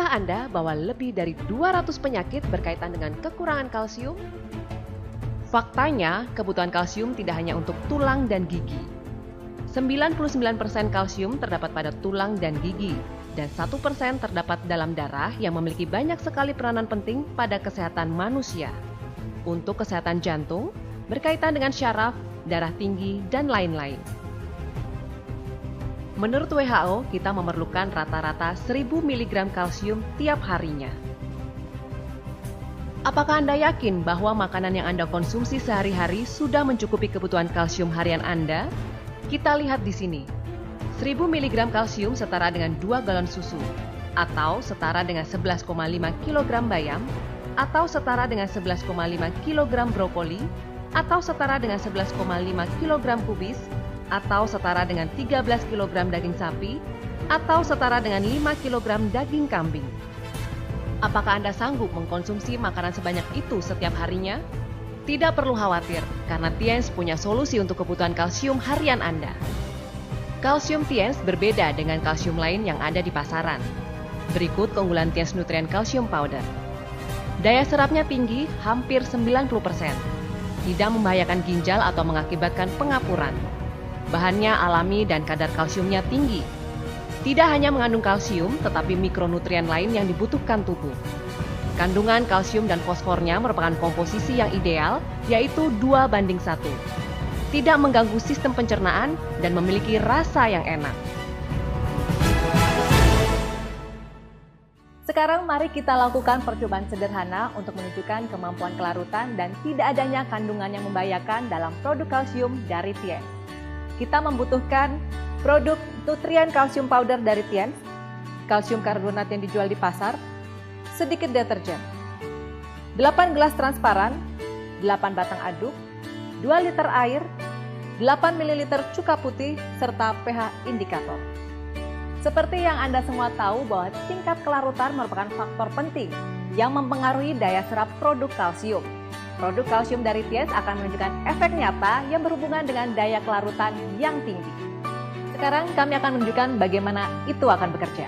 Tahukah Anda bahwa lebih dari 200 penyakit berkaitan dengan kekurangan kalsium? Faktanya, kebutuhan kalsium tidak hanya untuk tulang dan gigi. 99% kalsium terdapat pada tulang dan gigi, dan 1% terdapat dalam darah yang memiliki banyak sekali peranan penting pada kesehatan manusia. Untuk kesehatan jantung, berkaitan dengan syaraf, darah tinggi, dan lain-lain. Menurut WHO, kita memerlukan rata-rata 1000 mg kalsium tiap harinya. Apakah Anda yakin bahwa makanan yang Anda konsumsi sehari-hari sudah mencukupi kebutuhan kalsium harian Anda? Kita lihat di sini. 1000 mg kalsium setara dengan 2 galon susu, atau setara dengan 11,5 kg bayam, atau setara dengan 11,5 kg brokoli, atau setara dengan 11,5 kg kubis, atau setara dengan 13 kg daging sapi, atau setara dengan 5 kg daging kambing. Apakah Anda sanggup mengkonsumsi makanan sebanyak itu setiap harinya? Tidak perlu khawatir, karena Tiens punya solusi untuk kebutuhan kalsium harian Anda. Kalsium Tiens berbeda dengan kalsium lain yang ada di pasaran. Berikut keunggulan Tiens Nutrien Calcium Powder. Daya serapnya tinggi, hampir 90%. Tidak membahayakan ginjal atau mengakibatkan pengapuran. Bahannya alami dan kadar kalsiumnya tinggi. Tidak hanya mengandung kalsium, tetapi mikronutrien lain yang dibutuhkan tubuh. Kandungan kalsium dan fosfornya merupakan komposisi yang ideal, yaitu 2:1. Tidak mengganggu sistem pencernaan dan memiliki rasa yang enak. Sekarang mari kita lakukan percobaan sederhana untuk menunjukkan kemampuan kelarutan dan tidak adanya kandungan yang membahayakan dalam produk kalsium dari Tiens. Kita membutuhkan produk Nutrien Calcium Powder dari Tiens, kalsium karbonat yang dijual di pasar, sedikit deterjen, 8 gelas transparan, 8 batang aduk, 2 liter air, 8 ml cuka putih, serta pH indikator. Seperti yang Anda semua tahu bahwa tingkat kelarutan merupakan faktor penting yang mempengaruhi daya serap produk kalsium. Produk kalsium dari Tiens akan menunjukkan efek nyata yang berhubungan dengan daya kelarutan yang tinggi. Sekarang kami akan menunjukkan bagaimana itu akan bekerja.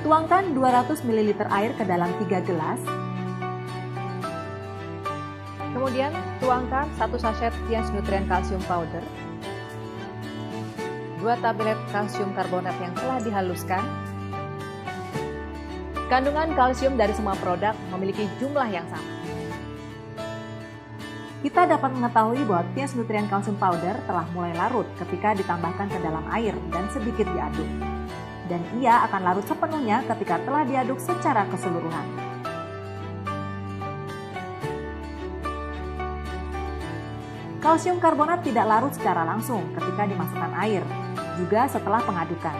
Tuangkan 200 ml air ke dalam 3 gelas. Kemudian tuangkan 1 sachet Tiens Nutrien Calcium Powder, 2 tablet kalsium karbonat yang telah dihaluskan. Kandungan kalsium dari semua produk memiliki jumlah yang sama. Kita dapat mengetahui bahwa Tiens Nutrien Calcium Powder telah mulai larut ketika ditambahkan ke dalam air dan sedikit diaduk. Dan ia akan larut sepenuhnya ketika telah diaduk secara keseluruhan. Kalsium karbonat tidak larut secara langsung ketika dimasukkan air, juga setelah pengadukan.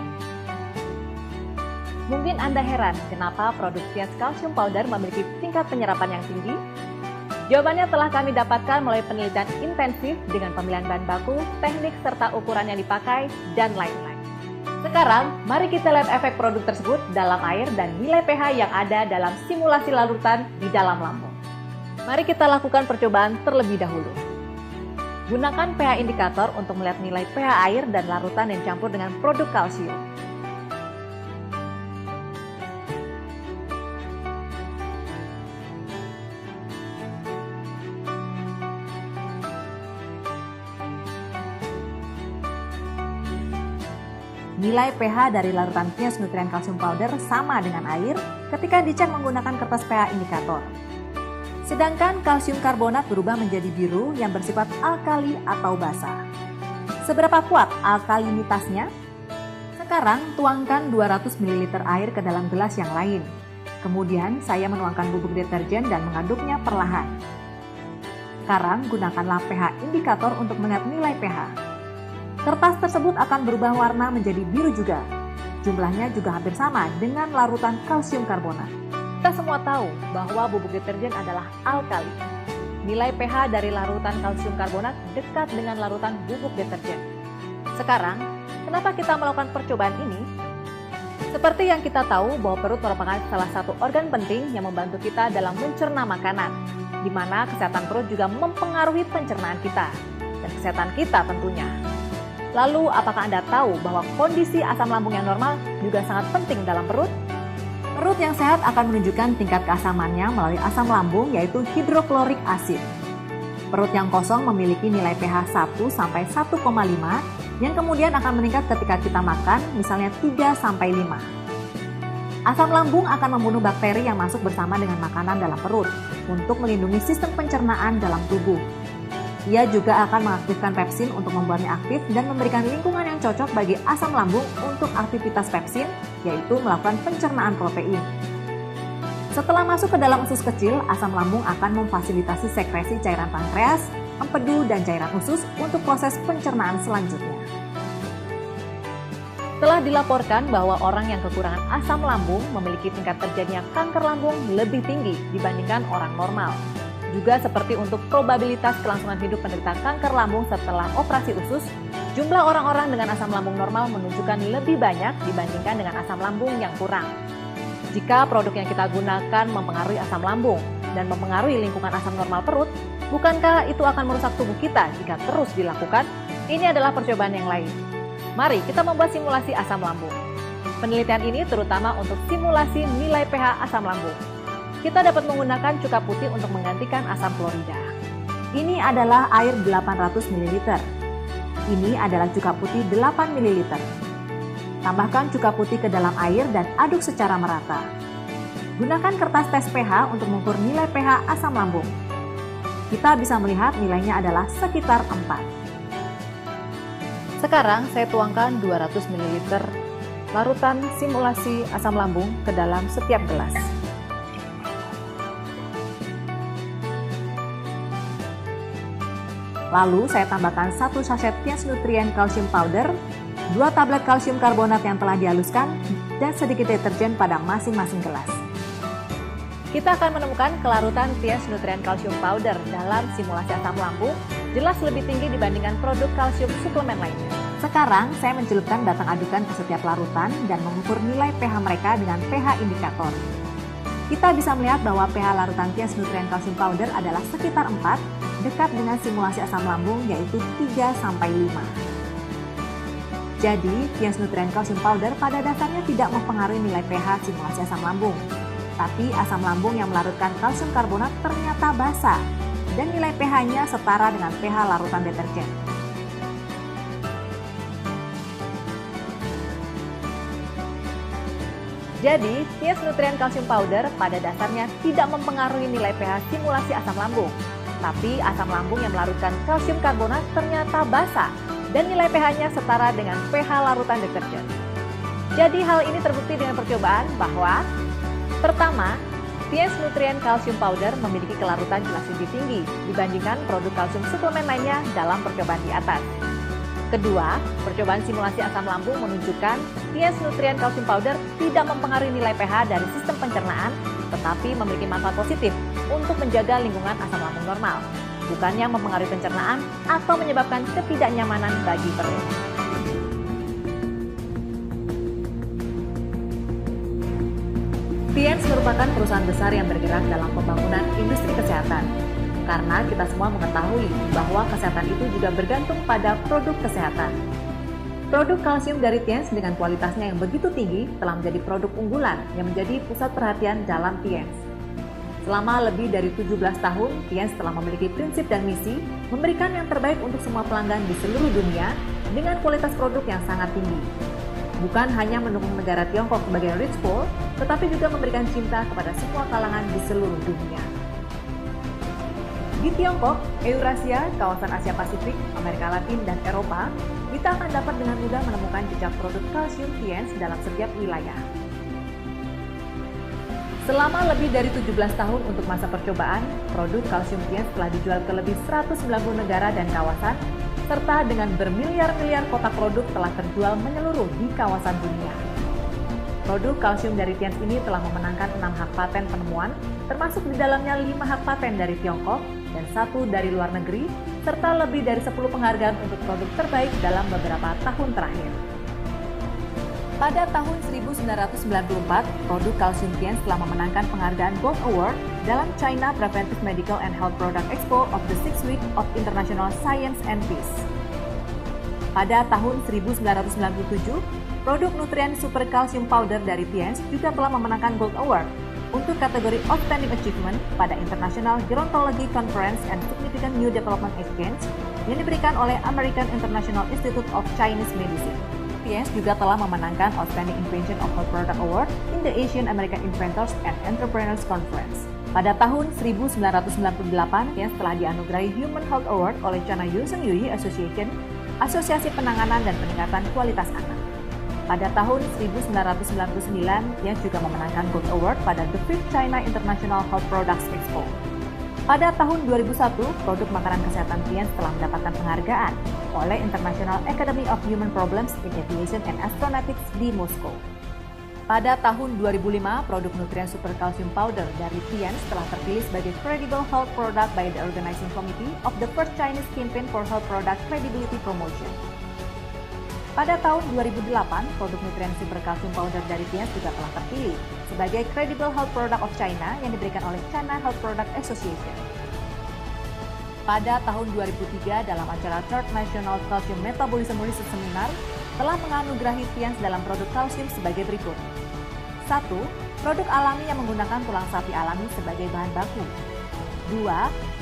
Mungkin Anda heran kenapa produk Tiens Calcium Powder memiliki tingkat penyerapan yang tinggi? Jawabannya telah kami dapatkan melalui penelitian intensif dengan pemilihan bahan baku, teknik serta ukuran yang dipakai, dan lain-lain. Sekarang, mari kita lihat efek produk tersebut dalam air dan nilai pH yang ada dalam simulasi larutan di dalam lambung. Mari kita lakukan percobaan terlebih dahulu. Gunakan pH indikator untuk melihat nilai pH air dan larutan yang campur dengan produk kalsium. Nilai pH dari larutan Tiens Nutrien Calcium Powder sama dengan air ketika dicek menggunakan kertas pH indikator. Sedangkan kalsium karbonat berubah menjadi biru yang bersifat alkali atau basa. Seberapa kuat alkalinitasnya? Sekarang tuangkan 200 ml air ke dalam gelas yang lain. Kemudian saya menuangkan bubuk deterjen dan mengaduknya perlahan. Sekarang gunakanlah pH indikator untuk melihat nilai pH. Kertas tersebut akan berubah warna menjadi biru juga. Jumlahnya juga hampir sama dengan larutan kalsium karbonat. Kita semua tahu bahwa bubuk deterjen adalah alkali. Nilai pH dari larutan kalsium karbonat dekat dengan larutan bubuk deterjen. Sekarang, kenapa kita melakukan percobaan ini? Seperti yang kita tahu bahwa perut merupakan salah satu organ penting yang membantu kita dalam mencerna makanan, di mana kesehatan perut juga mempengaruhi pencernaan kita, dan kesehatan kita tentunya. Lalu, apakah Anda tahu bahwa kondisi asam lambung yang normal juga sangat penting dalam perut? Perut yang sehat akan menunjukkan tingkat keasamannya melalui asam lambung yaitu hidroklorik asid. Perut yang kosong memiliki nilai pH 1 sampai 1,5 yang kemudian akan meningkat ketika kita makan, misalnya 3 sampai 5. Asam lambung akan membunuh bakteri yang masuk bersama dengan makanan dalam perut untuk melindungi sistem pencernaan dalam tubuh. Ia juga akan mengaktifkan pepsin untuk membuatnya aktif dan memberikan lingkungan yang cocok bagi asam lambung untuk aktivitas pepsin, yaitu melakukan pencernaan protein. Setelah masuk ke dalam usus kecil, asam lambung akan memfasilitasi sekresi cairan pankreas, empedu, dan cairan usus untuk proses pencernaan selanjutnya. Telah dilaporkan bahwa orang yang kekurangan asam lambung memiliki tingkat terjadinya kanker lambung lebih tinggi dibandingkan orang normal. Juga seperti untuk probabilitas kelangsungan hidup penderita kanker lambung setelah operasi usus, jumlah orang-orang dengan asam lambung normal menunjukkan lebih banyak dibandingkan dengan asam lambung yang kurang. Jika produk yang kita gunakan mempengaruhi asam lambung dan mempengaruhi lingkungan asam normal perut, bukankah itu akan merusak tubuh kita jika terus dilakukan? Ini adalah percobaan yang lain. Mari kita membuat simulasi asam lambung. Penelitian ini terutama untuk simulasi nilai pH asam lambung. Kita dapat menggunakan cuka putih untuk menggantikan asam klorida. Ini adalah air 800 ml. Ini adalah cuka putih 8 ml. Tambahkan cuka putih ke dalam air dan aduk secara merata. Gunakan kertas tes pH untuk mengukur nilai pH asam lambung. Kita bisa melihat nilainya adalah sekitar 4. Sekarang saya tuangkan 200 ml larutan simulasi asam lambung ke dalam setiap gelas. Lalu saya tambahkan 1 sachet Tiens Nutrien Calcium Powder, 2 tablet kalsium karbonat yang telah dihaluskan, dan sedikit deterjen pada masing-masing gelas. Kita akan menemukan kelarutan Tiens Nutrien Calcium Powder dalam simulasi asam lambung jelas lebih tinggi dibandingkan produk kalsium suplemen lainnya. Sekarang saya mencelupkan batang adukan ke setiap larutan dan mengukur nilai pH mereka dengan pH indikator. Kita bisa melihat bahwa pH larutan Tiens Nutrien Calcium Powder adalah sekitar 4, dekat dengan simulasi asam lambung yaitu 3 sampai 5. Jadi, Tiens Nutrien Calcium Powder pada dasarnya tidak mempengaruhi nilai pH simulasi asam lambung. Tapi asam lambung yang melarutkan kalsium karbonat ternyata basa dan nilai pH-nya setara dengan pH larutan deterjen. Jadi, Tiens Nutrien Calcium Powder pada dasarnya tidak mempengaruhi nilai pH simulasi asam lambung. Tapi asam lambung yang melarutkan kalsium karbonat ternyata basa dan nilai pH-nya setara dengan pH larutan deterjen. Jadi hal ini terbukti dengan percobaan bahwa pertama, Tiens Nutrien Calcium Powder memiliki kelarutan jelas lebih tinggi dibandingkan produk kalsium suplemen lainnya dalam percobaan di atas. Kedua, percobaan simulasi asam lambung menunjukkan Tiens Nutrien Calcium Powder tidak mempengaruhi nilai pH dari sistem pencernaan, tetapi memiliki manfaat positif untuk menjaga lingkungan asam lambung normal, bukannya mempengaruhi pencernaan atau menyebabkan ketidaknyamanan bagi perut. Tiens merupakan perusahaan besar yang bergerak dalam pembangunan industri kesehatan. Karena kita semua mengetahui bahwa kesehatan itu juga bergantung pada produk kesehatan. Produk kalsium dari Tiens dengan kualitasnya yang begitu tinggi telah menjadi produk unggulan yang menjadi pusat perhatian dalam Tiens. Selama lebih dari 17 tahun, Tiens telah memiliki prinsip dan misi memberikan yang terbaik untuk semua pelanggan di seluruh dunia dengan kualitas produk yang sangat tinggi. Bukan hanya mendukung negara Tiongkok sebagai rich poor, tetapi juga memberikan cinta kepada semua kalangan di seluruh dunia. Di Tiongkok, Eurasia, kawasan Asia Pasifik, Amerika Latin, dan Eropa, kita akan dapat dengan mudah menemukan jejak produk kalsium Tiens dalam setiap wilayah. Selama lebih dari 17 tahun untuk masa percobaan, produk kalsium Tiens telah dijual ke lebih 190 negara dan kawasan, serta dengan bermiliar-miliar kotak produk telah terjual menyeluruh di kawasan dunia. Produk kalsium dari Tiens ini telah memenangkan 6 hak paten penemuan, termasuk di dalamnya 5 hak paten dari Tiongkok dan 1 dari luar negeri, serta lebih dari 10 penghargaan untuk produk terbaik dalam beberapa tahun terakhir. Pada tahun 1994, produk kalsium Tiens telah memenangkan penghargaan Gold Award dalam China Preventive Medical and Health Product Expo of the 6th Week of International Science and Peace. Pada tahun 1997, Produk nutrien super calcium powder dari Tiens juga telah memenangkan Gold Award untuk kategori Outstanding Achievement pada International Gerontology Conference and Significant New Development Exchange yang diberikan oleh American International Institute of Chinese Medicine. Tiens juga telah memenangkan Outstanding Invention of Health Product Award in the Asian American Inventors and Entrepreneurs Conference. Pada tahun 1998, Tiens telah dianugerahi Human Health Award oleh China Yuzheng Yui Association, Asosiasi Penanganan dan Peningkatan Kualitas Anak. Pada tahun 1999, Tiens juga memenangkan Gold Award pada The Fifth China International Health Products Expo. Pada tahun 2001, produk makanan kesehatan Tiens telah mendapatkan penghargaan oleh International Academy of Human Problems in Aviation and Astronautics di Moskow. Pada tahun 2005, produk nutrien super calcium powder dari Tiens telah terpilih sebagai Credible Health Product by the Organizing Committee of the First Chinese Campaign for Health Product Credibility Promotion. Pada tahun 2008, produk nutrien super calcium powder dari Tiens juga telah terpilih sebagai Credible Health Product of China yang diberikan oleh China Health Product Association. Pada tahun 2003, dalam acara Third National Calcium Metabolism Research Seminar, telah menganugerahi Tiens dalam produk kalsium sebagai berikut. 1. Produk alami yang menggunakan tulang sapi alami sebagai bahan baku. 2.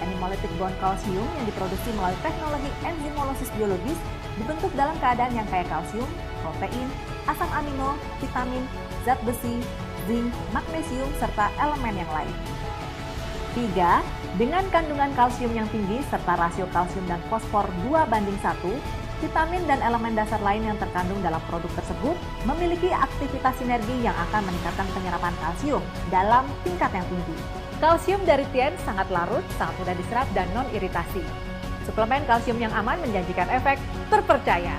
Animalytic bond calcium yang diproduksi melalui teknologi enzimolosis biologis dibentuk dalam keadaan yang kaya kalsium, protein, asam amino, vitamin, zat besi, zinc, magnesium, serta elemen yang lain. 3. Dengan kandungan kalsium yang tinggi serta rasio kalsium dan fosfor 2:1, vitamin dan elemen dasar lain yang terkandung dalam produk tersebut memiliki aktivitas sinergi yang akan meningkatkan penyerapan kalsium dalam tingkat yang tinggi. Kalsium dari Tiens sangat larut, sangat mudah diserap, dan non-iritasi. Suplemen kalsium yang aman menjanjikan efek terpercaya.